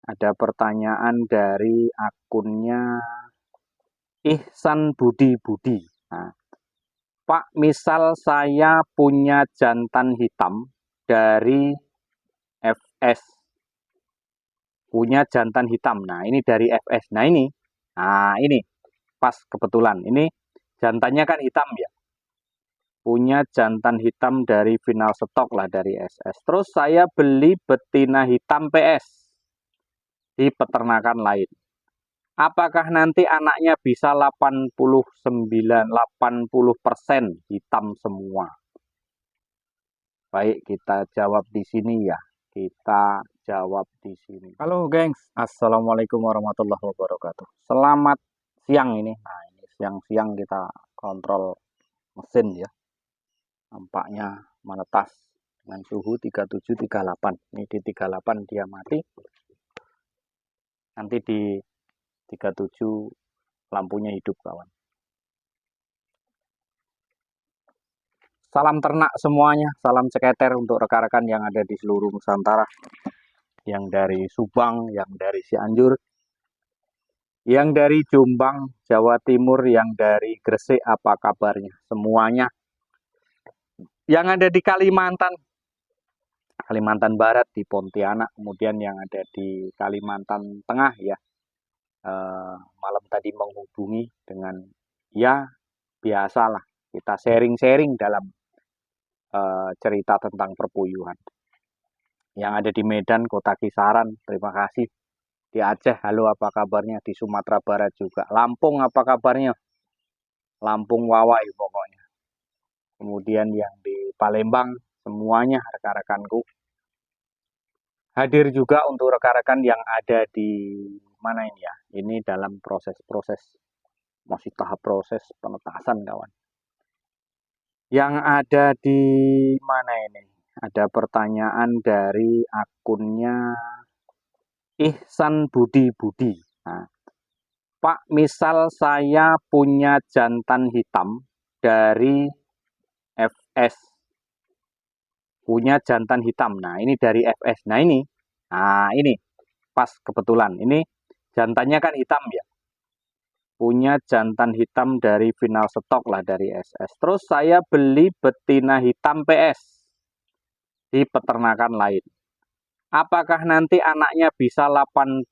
Ada pertanyaan dari akunnya Ihsan Budi Budi. Nah, Pak, misal saya punya jantan hitam dari FS, punya jantan hitam. Nah, ini dari FS. Nah ini pas kebetulan. Ini jantannya kan hitam ya. Punya jantan hitam dari final stok lah dari SS. Terus saya beli betina hitam PS di peternakan lain. Apakah nanti anaknya bisa 80% hitam semua? Baik, kita jawab di sini ya. Kita jawab di sini. Halo, gengs. Assalamualaikum warahmatullahi wabarakatuh. Selamat siang ini. Nah, ini siang-siang kita kontrol mesin ya. Nampaknya menetas dengan suhu 37-38. Ini di 38 dia mati. Nanti di 37 lampunya hidup, kawan. Salam ternak semuanya, salam ceketer untuk rekan-rekan yang ada di seluruh Nusantara. Yang dari Subang, yang dari Cianjur, yang dari Jombang, Jawa Timur, yang dari Gresik, apa kabarnya? Semuanya. Yang ada di Kalimantan, Kalimantan Barat, di Pontianak, kemudian yang ada di Kalimantan Tengah ya. Malam tadi menghubungi dengan ya biasalah kita sharing-sharing dalam cerita tentang perpuyuhan. Yang ada di Medan, Kota Kisaran, terima kasih. Di Aceh, halo apa kabarnya? Di Sumatera Barat juga. Lampung, apa kabarnya? Lampung Wawai pokoknya. Kemudian yang di Palembang, semuanya rekan-rekanku. Hadir juga untuk rekan-rekan yang ada di mana ini ya? Ini dalam proses-proses, masih tahap proses penetasan, kawan. Yang ada di mana ini? Ada pertanyaan dari akunnya Ihsan Budi Budi. Nah, Pak, misal saya punya jantan hitam dari FS, punya jantan hitam. Nah, ini dari FS. Nah ini pas kebetulan. Ini jantannya kan hitam ya. Punya jantan hitam dari final stok lah dari SS. Terus saya beli betina hitam PS di peternakan lain. Apakah nanti anaknya bisa 80%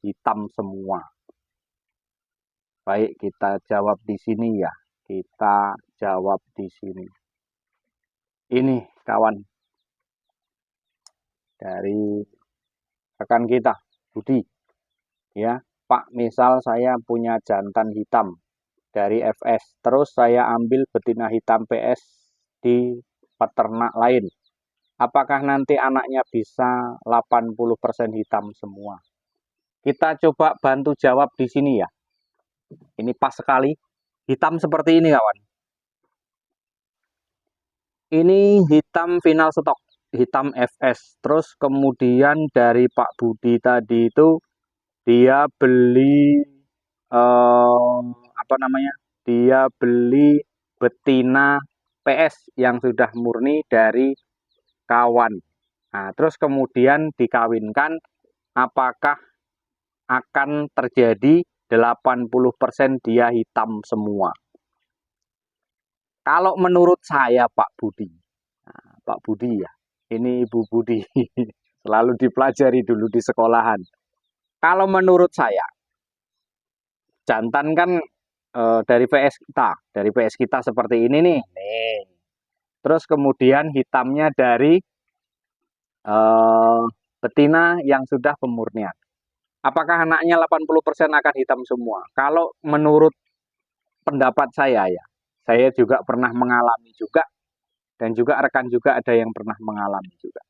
hitam semua? Baik, kita jawab di sini ya. Kita jawab di sini. Ini kawan dari rekan kita, Budi. Ya, Pak, misal saya punya jantan hitam dari FS. Terus saya ambil betina hitam PS di peternak lain. Apakah nanti anaknya bisa 80% hitam semua? Kita coba bantu jawab di sini ya. Ini pas sekali. Hitam seperti ini, kawan. Ini hitam final stok, hitam FS. Terus kemudian dari Pak Budi tadi itu dia beli apa namanya? Dia beli betina PS yang sudah murni dari kawan. Nah, terus kemudian dikawinkan, apakah akan terjadi 80% dia hitam semua? Kalau menurut saya Pak Budi, nah, Pak Budi ya, ini Ibu Budi, selalu dipelajari dulu di sekolahan. Kalau menurut saya, jantan kan dari PS kita seperti ini nih. Terus kemudian hitamnya dari betina yang sudah pemurnian. Apakah anaknya 80% akan hitam semua? Kalau menurut pendapat saya ya, saya juga pernah mengalami juga, dan juga rekan juga ada yang pernah mengalami juga.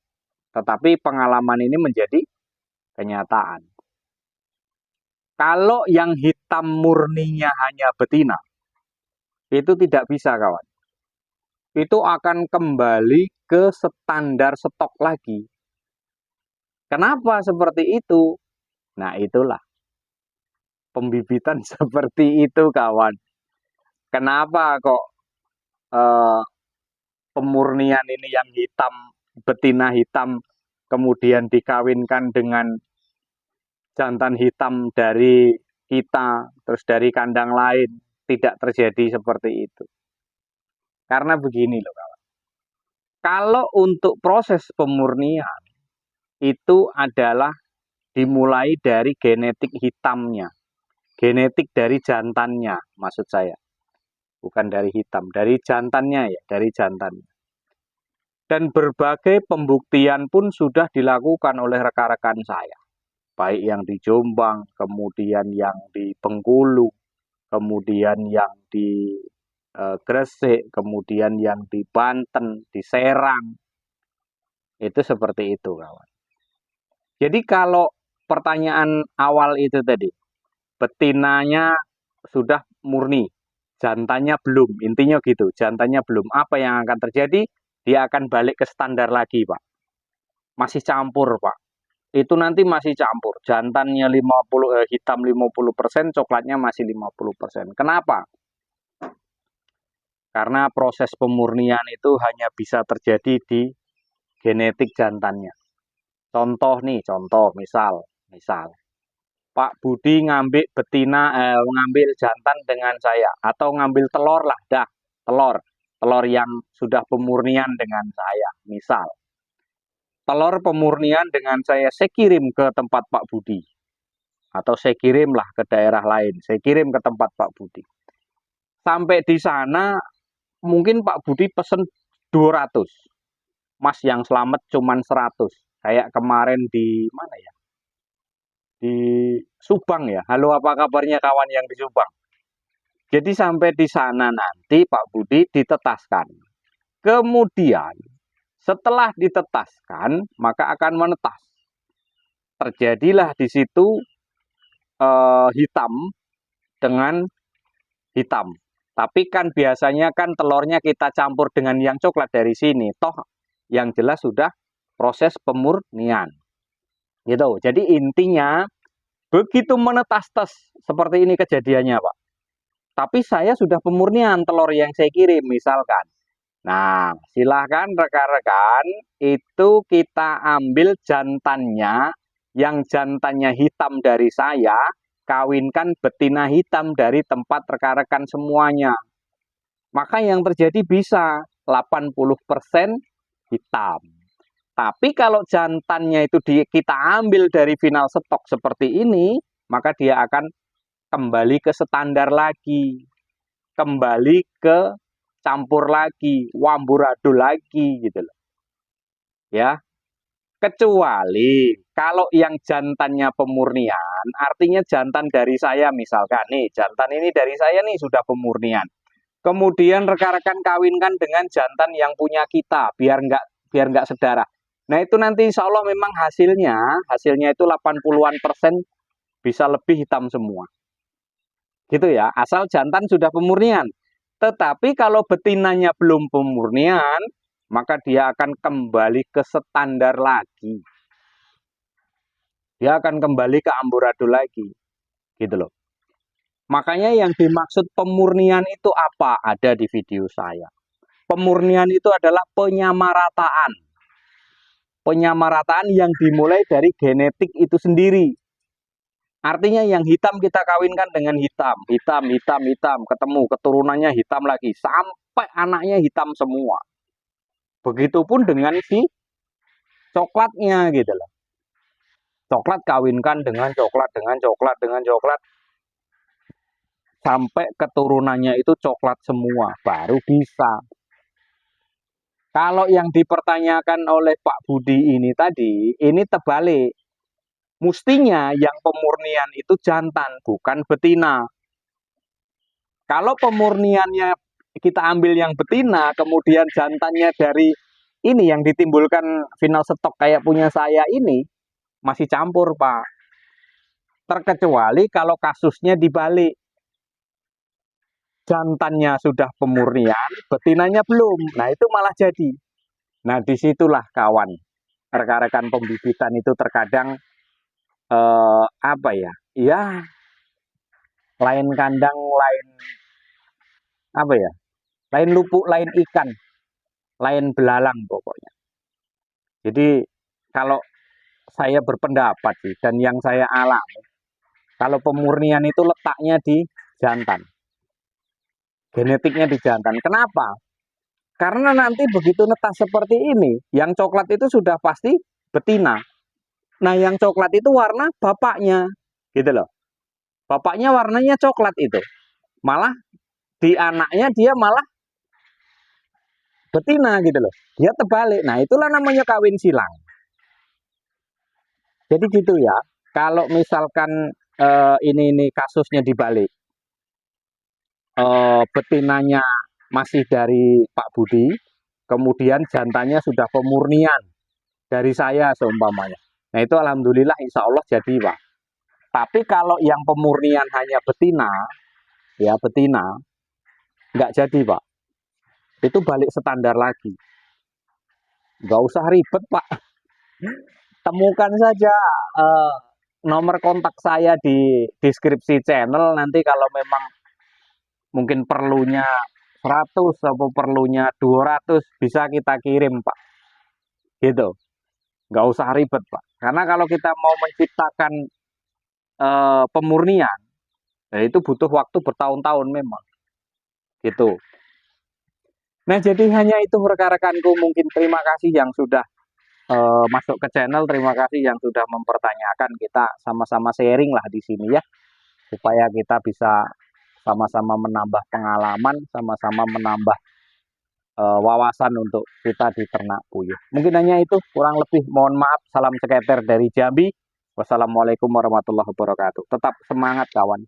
Tetapi pengalaman ini menjadi kenyataan. Kalau yang hitam murninya hanya betina, itu tidak bisa, kawan. Itu akan kembali ke standar stok lagi. Kenapa seperti itu? Nah, itulah pembibitan seperti itu, kawan. Kenapa kok pemurnian ini yang hitam, betina hitam kemudian dikawinkan dengan jantan hitam dari kita, terus dari kandang lain, tidak terjadi seperti itu. Karena begini loh kawan. Kalau untuk proses pemurnian itu adalah dimulai dari genetik hitamnya, genetik dari jantannya, maksud saya. Bukan dari hitam, dari jantannya ya, dari jantannya. Dan berbagai pembuktian pun sudah dilakukan oleh rekan-rekan saya. Baik yang di Jombang, kemudian yang di Bengkulu, kemudian yang di Gresik, kemudian yang di Banten, di Serang. Itu seperti itu, kawan. Jadi kalau pertanyaan awal itu tadi, betinanya sudah murni, jantannya belum, intinya gitu, jantannya belum. Apa yang akan terjadi? Dia akan balik ke standar lagi, Pak. Masih campur, Pak. Itu nanti masih campur. Jantannya 50 hitam 50%, coklatnya masih 50%. Kenapa? Karena proses pemurnian itu hanya bisa terjadi di genetik jantannya. Contoh nih, contoh misal Pak Budi ngambil betina, ngambil jantan dengan saya, atau ngambil telur lah, dah, telur yang sudah pemurnian dengan saya, misal. Telur pemurnian dengan saya kirim ke tempat Pak Budi, atau saya kirimlah ke daerah lain, saya kirim ke tempat Pak Budi. Sampai di sana, mungkin Pak Budi pesen 200, Mas yang selamat cuman 100. Kayak kemarin di mana ya? Di Subang ya. Halo, apa kabarnya kawan yang di Subang? Jadi sampai di sana nanti Pak Budi ditetaskan. Kemudian setelah ditetaskan maka akan menetas. Terjadilah di situ hitam dengan hitam. Tapi kan biasanya kan telurnya kita campur dengan yang coklat dari sini. Toh yang jelas sudah proses pemurnian. Gitu. Jadi intinya begitu menetas seperti ini kejadiannya, Pak. Tapi saya sudah pemurnian telur yang saya kirim misalkan. Nah, silahkan rekan-rekan itu kita ambil jantannya, yang jantannya hitam dari saya, kawinkan betina hitam dari tempat rekan-rekan semuanya. Maka yang terjadi bisa 80% hitam. Tapi kalau jantannya itu kita ambil dari final stok seperti ini, maka dia akan kembali ke standar lagi. Kembali ke campur lagi, amburadul lagi gitu loh. Ya. Kecuali kalau yang jantannya pemurnian, artinya jantan dari saya misalkan nih, jantan ini dari saya nih sudah pemurnian. Kemudian rekan-rekan kawinkan dengan jantan yang punya kita, biar nggak sedarah. Nah itu nanti insya Allah memang hasilnya itu 80-an% bisa lebih hitam semua. Gitu ya, asal jantan sudah pemurnian. Tetapi kalau betinanya belum pemurnian, maka dia akan kembali ke standar lagi. Dia akan kembali ke amburadul lagi. Gitu loh. Makanya yang dimaksud pemurnian itu apa? Ada di video saya. Pemurnian itu adalah penyamarataan. Penyamarataan yang dimulai dari genetik itu sendiri. Artinya yang hitam kita kawinkan dengan hitam, ketemu keturunannya hitam lagi, sampai anaknya hitam semua. Begitupun dengan si coklatnya gitu loh. Coklat kawinkan dengan coklat, sampai keturunannya itu coklat semua, baru bisa. Kalau yang dipertanyakan oleh Pak Budi ini tadi, ini terbalik. Mestinya yang pemurnian itu jantan, bukan betina. Kalau pemurniannya kita ambil yang betina, kemudian jantannya dari ini yang ditimbulkan final stok kayak punya saya ini, masih campur, Pak. Terkecuali kalau kasusnya dibalik. Jantannya sudah pemurnian, betinanya belum. Nah, itu malah jadi. Nah, disitulah kawan, rekan-rekan pembibitan itu terkadang apa ya? Ya, lain kandang, lain apa ya? Lain lupuk, lain ikan, lain belalang pokoknya. Jadi kalau saya berpendapat sih, dan yang saya alami, kalau pemurnian itu letaknya di jantan, genetiknya di jantan. Kenapa? Karena nanti begitu netas seperti ini, yang coklat itu sudah pasti betina. Nah, yang coklat itu warna bapaknya, gitu loh. Bapaknya warnanya coklat itu. Malah di anaknya dia malah betina gitu loh. Dia terbalik. Nah, itulah namanya kawin silang. Jadi gitu ya. Kalau misalkan ini kasusnya dibalik, betinanya masih dari Pak Budi, kemudian jantannya sudah pemurnian dari saya seumpamanya. Nah, itu alhamdulillah insya Allah jadi, Pak. Tapi kalau yang pemurnian hanya betina, ya betina, nggak jadi, Pak. Itu balik standar lagi. Nggak usah ribet, Pak. Temukan saja nomor kontak saya di deskripsi channel. Nanti kalau memang mungkin perlunya 100 atau perlunya 200 bisa kita kirim, Pak. Gitu. Nggak usah ribet, Pak. Karena kalau kita mau menciptakan pemurnian, ya itu butuh waktu bertahun-tahun memang. Gitu. Nah, jadi hanya itu rekan-rekanku, mungkin terima kasih yang sudah masuk ke channel, terima kasih yang sudah mempertanyakan, kita sama-sama sharing lah di sini ya, supaya kita bisa sama-sama menambah pengalaman, sama-sama menambah wawasan untuk kita di ternak puyuh. Mungkin hanya itu, kurang lebih mohon maaf, salam ceketer dari Jambi. Wassalamualaikum warahmatullahi wabarakatuh. Tetap semangat kawan.